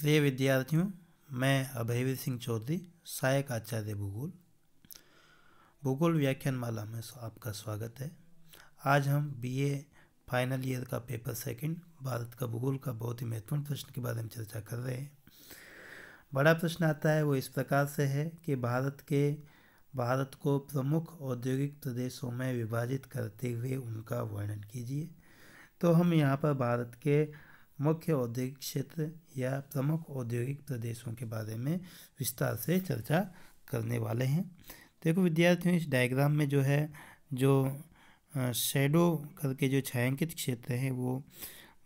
प्रिय विद्यार्थियों, मैं अभयवीर सिंह चौधरी, सहायक आचार्य भूगोल व्याख्यानमाला में आपका स्वागत है। आज हम बीए फाइनल ईयर का पेपर सेकंड भारत का भूगोल का बहुत ही महत्वपूर्ण प्रश्न के बारे में चर्चा कर रहे हैं। बड़ा प्रश्न आता है वो इस प्रकार से है कि भारत को प्रमुख औद्योगिक प्रदेशों में विभाजित करते हुए उनका वर्णन कीजिए। तो हम यहाँ पर भारत के मुख्य औद्योगिक क्षेत्र या प्रमुख औद्योगिक प्रदेशों के बारे में विस्तार से चर्चा करने वाले हैं। देखो विद्यार्थियों, इस डायग्राम में जो शैडो करके जो छायांकित क्षेत्र हैं वो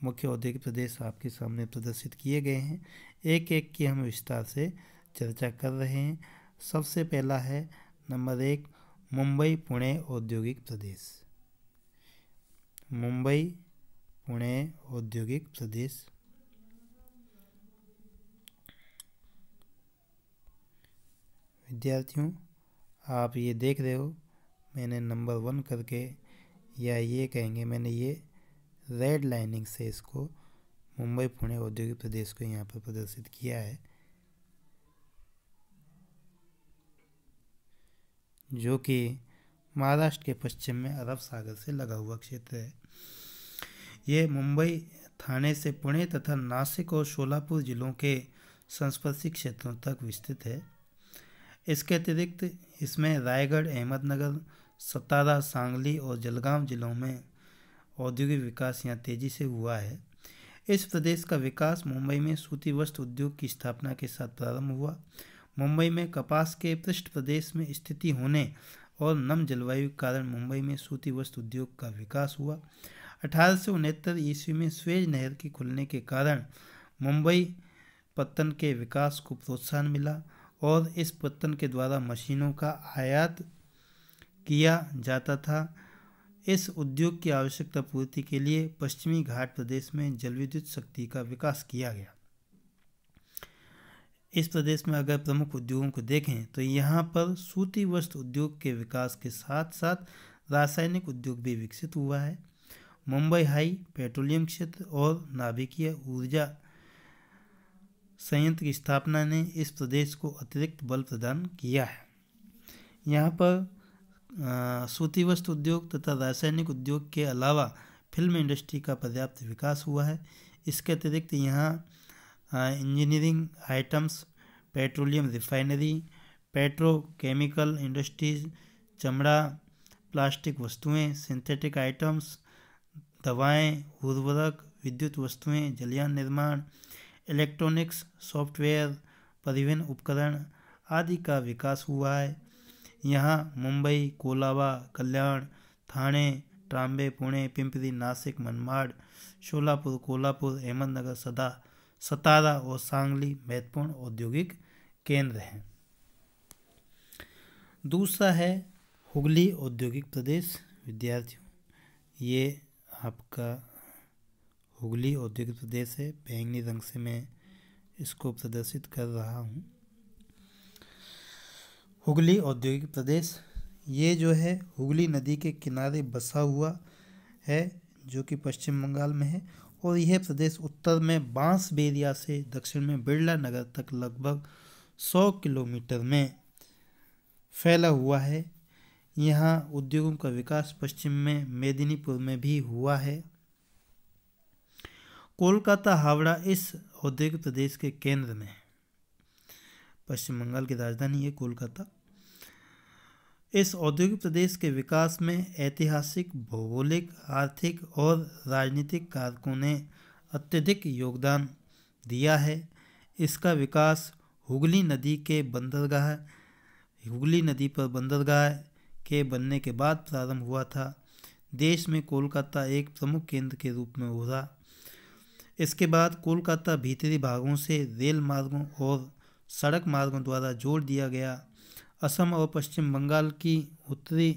मुख्य औद्योगिक प्रदेश आपके सामने प्रदर्शित किए गए हैं। एक एक की हम विस्तार से चर्चा कर रहे हैं। सबसे पहला है नंबर 1, मुंबई पुणे औद्योगिक प्रदेश। मुंबई पुणे औद्योगिक प्रदेश। विद्यार्थियों, आप ये देख रहे हो, मैंने नंबर 1 करके, या ये कहेंगे मैंने ये रेड लाइनिंग से इसको मुंबई पुणे औद्योगिक प्रदेश को यहाँ पर प्रदर्शित किया है, जो कि महाराष्ट्र के पश्चिम में अरब सागर से लगा हुआ क्षेत्र है। ये मुंबई, ठाणे से पुणे तथा नासिक और सोलापुर जिलों के संस्पर्शी क्षेत्रों तक विस्तृत है। इसके अतिरिक्त इसमें रायगढ़, अहमदनगर, सतारा, सांगली और जलगांव जिलों में औद्योगिक विकास यहाँ तेजी से हुआ है। इस प्रदेश का विकास मुंबई में सूती वस्त्र उद्योग की स्थापना के साथ प्रारंभ हुआ। मुंबई में कपास के पृष्ठ प्रदेश में स्थिति होने और नम जलवायु के कारण मुंबई में सूती वस्त्र उद्योग का विकास हुआ। 1869 ईस्वी में स्वेज नहर के खुलने के कारण मुंबई पत्तन के विकास को प्रोत्साहन मिला और इस पत्तन के द्वारा मशीनों का आयात किया जाता था। इस उद्योग की आवश्यकता पूर्ति के लिए पश्चिमी घाट प्रदेश में जलविद्युत शक्ति का विकास किया गया। इस प्रदेश में अगर प्रमुख उद्योगों को देखें तो यहाँ पर सूती वस्त्र उद्योग के विकास के साथ साथ रासायनिक उद्योग भी विकसित हुआ है। मुंबई हाई पेट्रोलियम क्षेत्र और नाभिकीय ऊर्जा संयंत्र की स्थापना ने इस प्रदेश को अतिरिक्त बल प्रदान किया है। यहाँ पर सूती वस्त्र उद्योग तथा रासायनिक उद्योग के अलावा फिल्म इंडस्ट्री का पर्याप्त विकास हुआ है। इसके अतिरिक्त यहाँ engineering items, petroleum refinery, petrochemical industries, चमड़ा, प्लास्टिक वस्तुएं, सिंथेटिक आइटम्स, दवाएं, उर्वरक, विद्युत वस्तुएं, जलयान निर्माण, इलेक्ट्रॉनिक्स, सॉफ्टवेयर, परिवहन उपकरण आदि का विकास हुआ है। यहाँ मुंबई, कोलाबा, कल्याण, ठाणे, ट्राम्बे, पुणे, पिंपरी, नासिक, मनमाड, सोलापुर, कोल्हापुर, अहमदनगर, सतारा और सांगली महत्वपूर्ण औद्योगिक केंद्र हैं। दूसरा है हुगली औद्योगिक प्रदेश। विद्यार्थियों, ये आपका हुगली औद्योगिक प्रदेश है। बैंगनी रंग से मैं इसको प्रदर्शित कर रहा हूँ। हुगली औद्योगिक प्रदेश ये जो है हुगली नदी के किनारे बसा हुआ है, जो कि पश्चिम बंगाल में है, और यह प्रदेश उत्तर में बांसबेरिया से दक्षिण में बिरला नगर तक लगभग 100 किलोमीटर में फैला हुआ है। यहाँ उद्योगों का विकास पश्चिम में मेदिनीपुर में भी हुआ है। कोलकाता, हावड़ा इस औद्योगिक प्रदेश के केंद्र में है। पश्चिम बंगाल की राजधानी है कोलकाता। इस औद्योगिक प्रदेश के विकास में ऐतिहासिक, भौगोलिक, आर्थिक और राजनीतिक कारकों ने अत्यधिक योगदान दिया है। इसका विकास हुगली नदी पर बंदरगाह के बनने के बाद प्रारंभ हुआ था। देश में कोलकाता एक प्रमुख केंद्र के रूप में उभरा। इसके बाद कोलकाता भीतरी भागों से रेल मार्गों और सड़क मार्गों द्वारा जोड़ दिया गया। असम और पश्चिम बंगाल की उत्तरी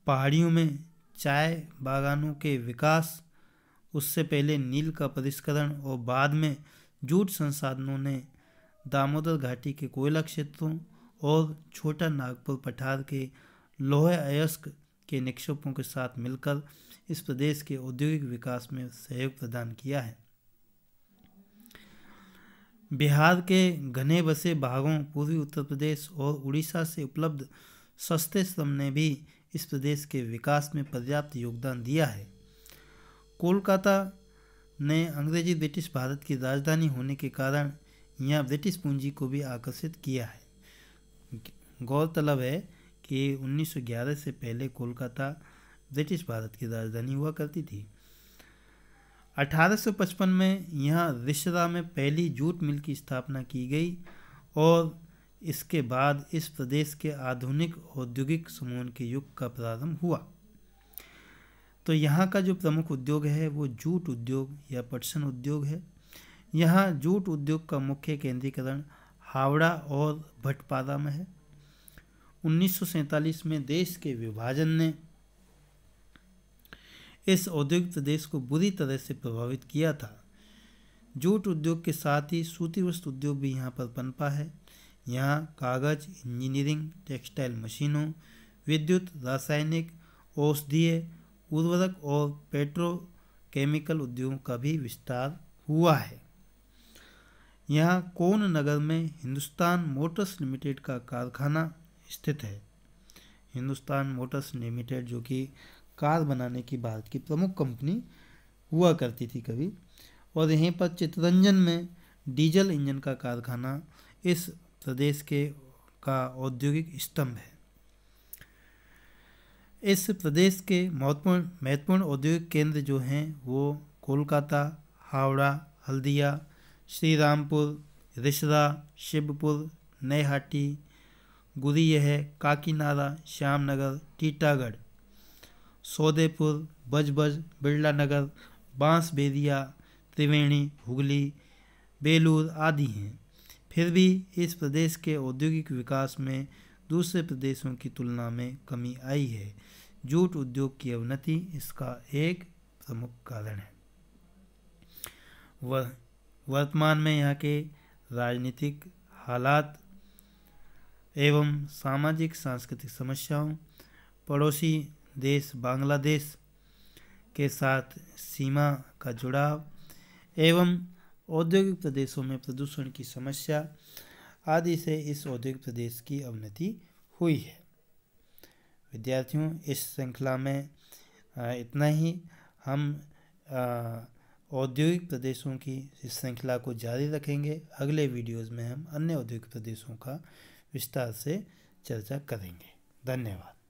पहाड़ियों में चाय बागानों के विकास, उससे पहले नील का परिष्करण और बाद में जूट संसाधनों ने दामोदर घाटी के कोयला क्षेत्रों और छोटा नागपुर पठार के लौह अयस्क के निक्षेपों के साथ मिलकर इस प्रदेश के औद्योगिक विकास में सहयोग प्रदान किया है। बिहार के घने बसे भागों, पूर्वी उत्तर प्रदेश और उड़ीसा से उपलब्ध सस्ते श्रम ने भी इस प्रदेश के विकास में पर्याप्त योगदान दिया है। कोलकाता ने अंग्रेजी ब्रिटिश भारत की राजधानी होने के कारण यहाँ ब्रिटिश पूंजी को भी आकर्षित किया है। गौरतलब है कि 1911 से पहले कोलकाता ब्रिटिश भारत की राजधानी हुआ करती थी। 1855 में यहाँ रिसरा में पहली जूट मिल की स्थापना की गई और इसके बाद इस प्रदेश के आधुनिक औद्योगिक समूह के युग का प्रारंभ हुआ। तो यहाँ का जो प्रमुख उद्योग है वो जूट उद्योग या पटसन उद्योग है। यहाँ जूट उद्योग का मुख्य केंद्रीकरण हावड़ा और भटपारा में है। 1947 में देश के विभाजन ने इस औद्योगिक प्रदेश को बुरी तरह से प्रभावित किया था। जूट उद्योग के साथ ही सूती वस्त्र उद्योग भी यहाँ पर पनपा है। यहाँ कागज, इंजीनियरिंग, टेक्सटाइल मशीनों, विद्युत, रासायनिक, औषधीय, उर्वरक और पेट्रोकेमिकल उद्योगों का भी विस्तार हुआ है। यहाँ कोन नगर में हिंदुस्तान मोटर्स लिमिटेड का कारखाना स्थित है। हिंदुस्तान मोटर्स लिमिटेड जो कि कार बनाने की भारत की प्रमुख कंपनी हुआ करती थी कभी, और यहीं पर चित्तरंजन में डीजल इंजन का कारखाना इस प्रदेश के का औद्योगिक स्तंभ है। इस प्रदेश के महत्वपूर्ण औद्योगिक केंद्र जो हैं वो कोलकाता, हावड़ा, हल्दिया, श्रीरामपुर, रिसरा, शिवपुर, नैहाटी, गुरियह, काकीनाडा, श्यामनगर, टीटागढ़, सौदेपुर, बजबज, बिरला नगर, बांसबेरिया, त्रिवेणी, हुगली, बेलूर आदि हैं। फिर भी इस प्रदेश के औद्योगिक विकास में दूसरे प्रदेशों की तुलना में कमी आई है। जूट उद्योग की अवनति इसका एक प्रमुख कारण है। वर्तमान में यहाँ के राजनीतिक हालात एवं सामाजिक सांस्कृतिक समस्याओं, पड़ोसी देश बांग्लादेश के साथ सीमा का जुड़ाव एवं औद्योगिक प्रदेशों में प्रदूषण की समस्या आदि से इस औद्योगिक प्रदेश की अवनति हुई है। विद्यार्थियों, इस श्रृंखला में इतना ही। हम औद्योगिक प्रदेशों की इस श्रृंखला को जारी रखेंगे। अगले वीडियोज़ में हम अन्य औद्योगिक प्रदेशों का विस्तार से चर्चा करेंगे। धन्यवाद।